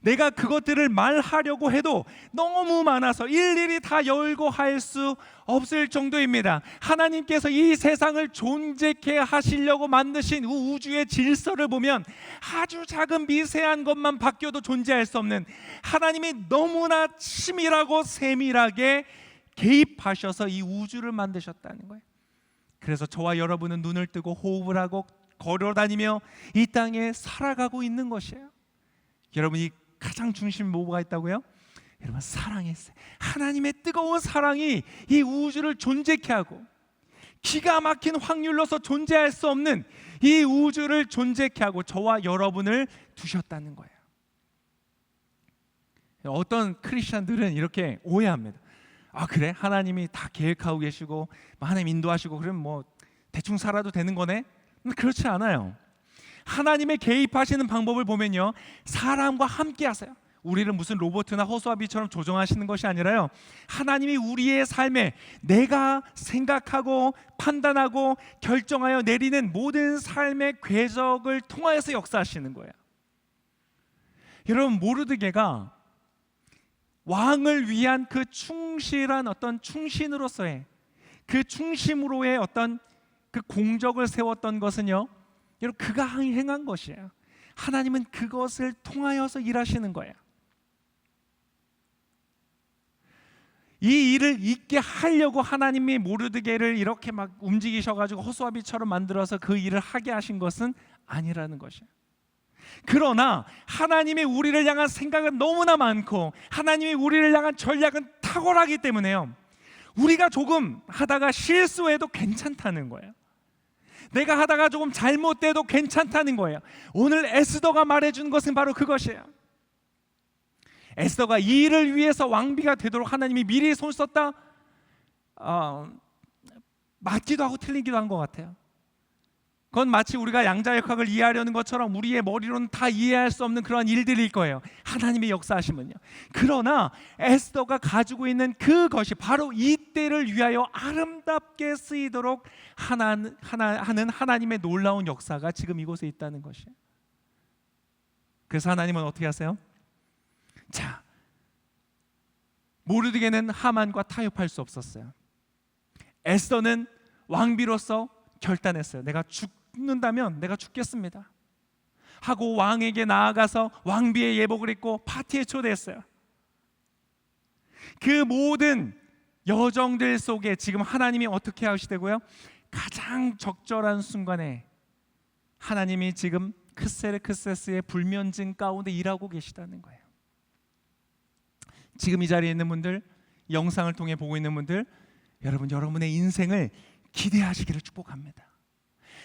S4: 내가 그것들을 말하려고 해도 너무 많아서 일일이 다 열고 할 수 없을 정도입니다. 하나님께서 이 세상을 존재케 하시려고 만드신 우주의 질서를 보면 아주 작은 미세한 것만 바뀌어도 존재할 수 없는 하나님이 너무나 치밀하고 세밀하게 개입하셔서 이 우주를 만드셨다는 거예요. 그래서 저와 여러분은 눈을 뜨고 호흡을 하고 걸어다니며 이 땅에 살아가고 있는 것이에요. 여러분이 가장 중심에 뭐가 있다고요? 여러분, 사랑이 있어요. 하나님의 뜨거운 사랑이 이 우주를 존재케 하고, 기가 막힌 확률로서 존재할 수 없는 이 우주를 존재케 하고 저와 여러분을 두셨다는 거예요. 어떤 크리스천들은 이렇게 오해합니다. 그래? 하나님이 다 계획하고 계시고 하나님 인도하시고 그러면 뭐 대충 살아도 되는 거네? 그렇지 않아요. 하나님의 개입하시는 방법을 보면요, 사람과 함께 하세요. 우리를 무슨 로봇이나 허수아비처럼 조종하시는 것이 아니라요, 하나님이 우리의 삶에 내가 생각하고 판단하고 결정하여 내리는 모든 삶의 궤적을 통하여서 역사하시는 거예요. 여러분, 모르드게가 왕을 위한 그 충실한 어떤 충신으로서의 그 충심으로의 어떤 그 공적을 세웠던 것은요, 여러분, 그가 행한 것이에요. 하나님은 그것을 통하여서 일하시는 거예요. 이 일을 있게 하려고 하나님이 모르드게를 이렇게 막 움직이셔가지고 허수아비처럼 만들어서 그 일을 하게 하신 것은 아니라는 것이에요. 그러나 하나님이 우리를 향한 생각은 너무나 많고 하나님이 우리를 향한 전략은 탁월하기 때문에요, 우리가 조금 하다가 실수해도 괜찮다는 거예요. 내가 하다가 조금 잘못돼도 괜찮다는 거예요. 오늘 에스더가 말해준 것은 바로 그것이에요. 에스더가 이 일을 위해서 왕비가 되도록 하나님이 미리 손 썼다? 맞기도 하고 틀리기도 한 것 같아요. 그건 마치 우리가 양자역학을 이해하려는 것처럼 우리의 머리로는 다 이해할 수 없는 그런 일들일 거예요, 하나님의 역사하심은요. 그러나 에스더가 가지고 있는 그것이 바로 이때를 위하여 아름답게 쓰이도록 하는 하나님의 놀라운 역사가 지금 이곳에 있다는 것이에요. 그래서 하나님은 어떻게 하세요? 자, 모르드게는 하만과 타협할 수 없었어요. 에스더는 왕비로서 결단했어요. 내가 죽는다면 내가 죽겠습니다 하고 왕에게 나아가서 왕비의 예복을 입고 파티에 초대했어요. 그 모든 여정들 속에 지금 하나님이 어떻게 하시되고요, 가장 적절한 순간에 하나님이 지금 크세르크세스의 불면증 가운데 일하고 계시다는 거예요. 지금 이 자리에 있는 분들, 영상을 통해 보고 있는 분들, 여러분의 인생을 기대하시기를 축복합니다.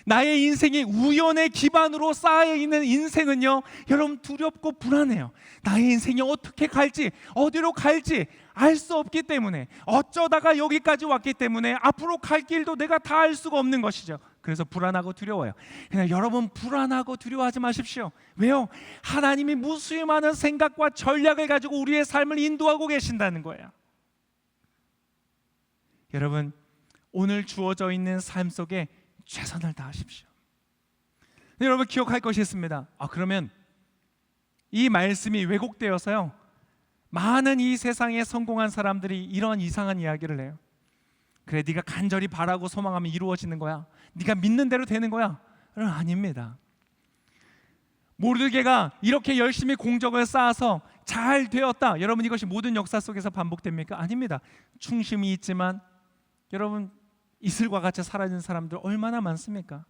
S4: 나의 인생이 우연의 기반으로 쌓여 있는 인생은요, 여러분, 두렵고 불안해요. 나의 인생이 어떻게 갈지, 어디로 갈지 알 수 없기 때문에, 어쩌다가 여기까지 왔기 때문에 앞으로 갈 길도 내가 다 알 수가 없는 것이죠. 그래서 불안하고 두려워요. 그냥 여러분, 불안하고 두려워하지 마십시오. 왜요? 하나님이 무수히 많은 생각과 전략을 가지고 우리의 삶을 인도하고 계신다는 거예요. 여러분, 오늘 주어져 있는 삶 속에 최선을 다하십시오. 여러분, 기억할 것이 있습니다. 그러면 이 말씀이 왜곡되어서요, 많은 이 세상에 성공한 사람들이 이런 이상한 이야기를 해요. 그래, 네가 간절히 바라고 소망하면 이루어지는 거야, 네가 믿는 대로 되는 거야. 아닙니다. 모르드게가 이렇게 열심히 공적을 쌓아서 잘 되었다, 여러분, 이것이 모든 역사 속에서 반복됩니까? 아닙니다. 충심이 있지만 여러분, 이슬과 같이 사라진 사람들 얼마나 많습니까?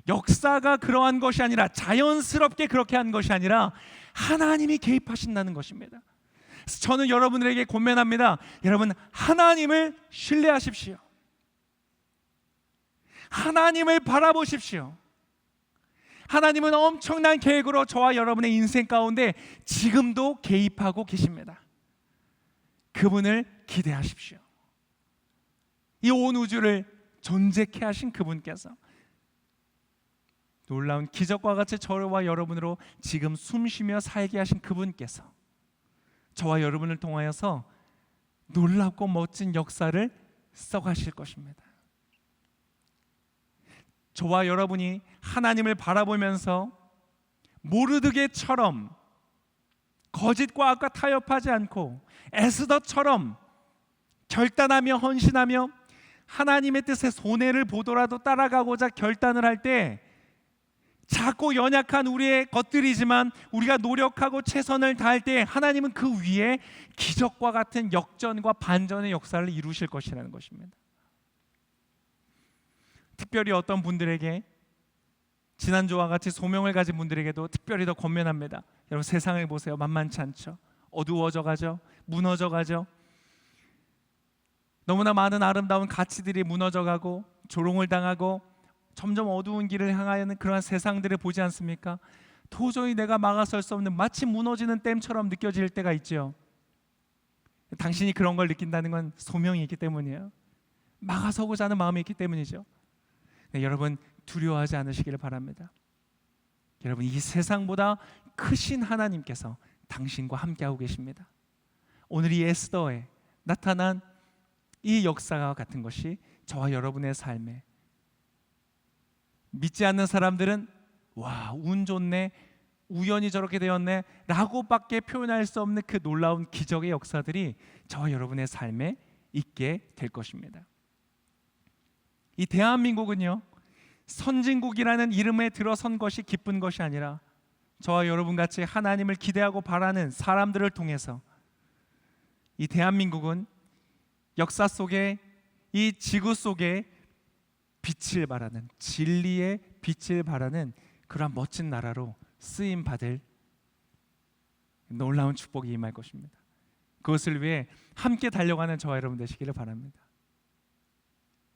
S4: 역사가 그러한 것이 아니라, 자연스럽게 그렇게 한 것이 아니라 하나님이 개입하신다는 것입니다. 그래서 저는 여러분들에게 권면합니다. 여러분, 하나님을 신뢰하십시오. 하나님을 바라보십시오. 하나님은 엄청난 계획으로 저와 여러분의 인생 가운데 지금도 개입하고 계십니다. 그분을 기대하십시오. 이 온 우주를 존재케 하신 그분께서 놀라운 기적과 같이 저와 여러분으로 지금 숨쉬며 살게 하신 그분께서 저와 여러분을 통하여서 놀랍고 멋진 역사를 써가실 것입니다. 저와 여러분이 하나님을 바라보면서 모르드게처럼 거짓과 악과 타협하지 않고 에스더처럼 결단하며 헌신하며 하나님의 뜻에 손해를 보더라도 따라가고자 결단을 할 때, 작고 연약한 우리의 것들이지만 우리가 노력하고 최선을 다할 때 하나님은 그 위에 기적과 같은 역전과 반전의 역사를 이루실 것이라는 것입니다. 특별히 어떤 분들에게, 지난주와 같이 소명을 가진 분들에게도 특별히 더 권면합니다. 여러분, 세상을 보세요. 만만치 않죠. 어두워져 가죠. 무너져 가죠. 너무나 많은 아름다운 가치들이 무너져 가고 조롱을 당하고 점점 어두운 길을 향하는 그러한 세상들을 보지 않습니까? 도저히 내가 막아설 수 없는, 마치 무너지는 댐처럼 느껴질 때가 있죠. 당신이 그런 걸 느낀다는 건 소명이 있기 때문이에요. 막아서고자 하는 마음이 있기 때문이죠. 네, 여러분, 두려워하지 않으시기를 바랍니다. 여러분, 이 세상보다 크신 하나님께서 당신과 함께하고 계십니다. 오늘 이 에스더에 나타난 이 역사와 같은 것이 저와 여러분의 삶에, 믿지 않는 사람들은 와, 운 좋네, 우연히 저렇게 되었네 라고밖에 표현할 수 없는 그 놀라운 기적의 역사들이 저와 여러분의 삶에 있게 될 것입니다. 이 대한민국은요, 선진국이라는 이름에 들어선 것이 기쁜 것이 아니라 저와 여러분같이 하나님을 기대하고 바라는 사람들을 통해서 이 대한민국은 역사 속에, 이 지구 속에 빛을 발하는, 진리의 빛을 발하는 그러한 멋진 나라로 쓰임 받을 놀라운 축복이 임할 것입니다. 그것을 위해 함께 달려가는 저와 여러분 되시기를 바랍니다.